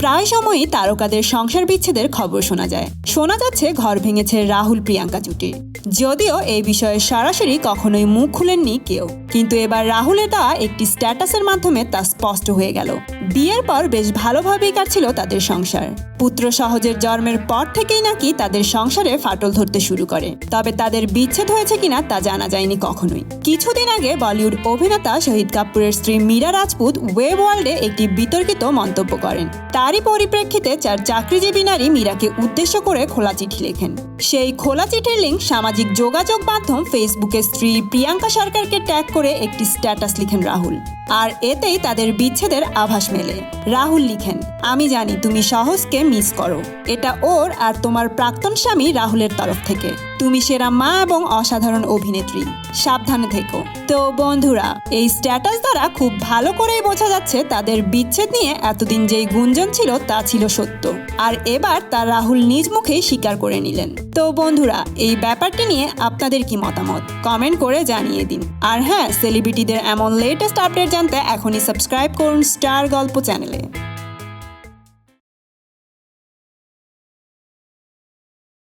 প্রায় সময়ই তারকাদের সংসার বিচ্ছেদের খবর শোনা যাচ্ছে ঘর ভেঙেছে রাহুল প্রিয়াঙ্কা জুটির। যদিও এই বিষয়ে সরাসরি কখনোই মুখ খুলেননি কেউ, কিন্তু এবার রাহুলের দেওয়া একটি স্ট্যাটাসের মাধ্যমে তা স্পষ্ট হয়ে গেল। বিয়ের পর বেশ ভালোভাবেই কাটছিল তাদের সংসার। পুত্র সহজের জন্মের পর থেকেই নাকি তাদের সংসারে ফাটল ধরতে শুরু করে। তবে তাদের বিচ্ছেদ হয়েছে কিনা তা জানা যায়নি কখনোই। কিছুদিন আগে বলিউড অভিনেতা শহীদ কাপুরের স্ত্রী মীরা রাজপুত ওয়েব ওয়ার্ল্ডে একটি বিতর্কিত মন্তব্য করেন। তারই পরিপ্রেক্ষিতে 4 চাকরিজীবী নারী মীরাকে উদ্দেশ্য করে খোলা চিঠি লেখেন। সেই খোলা চিঠির লিঙ্ক সামাজিক যোগাযোগ মাধ্যম ফেসবুকে স্ত্রী প্রিয়াঙ্কা সরকারকে ট্যাগ করে একটি স্ট্যাটাস লিখেন রাহুল। আর এতেই তাদের বিচ্ছেদের আভাস মেলে। রাহুল লিখেন, আমি জানি তুমি সহজকে মিস করো। এটা ওর আর তোমার প্রাক্তন স্বামী রাহুলের তরফ থেকে। তুমি সেরা মা এবং অসাধারণ অভিনেত্রী, সাবধানে থেকো। তো বন্ধুরা, এই স্ট্যাটাস দ্বারা খুব ভালো করেই বোঝা যাচ্ছে তাদের বিচ্ছেদ নিয়ে এতদিন যেই গুঞ্জন ছিল তা ছিল সত্য, আর এবার তা রাহুল নিজ মুখেই স্বীকার করে নিলেন। তো বন্ধুরা, এই ব্যাপারটি নিয়ে আপনাদের কি মতামত কমেন্ট করে জানিয়ে দিন। আর হ্যাঁ, সেলিব্রিটিদের এমন লেটেস্ট আপডেট জানতে এখনই সাবস্ক্রাইব করুন স্টার গল্প চ্যানেলে।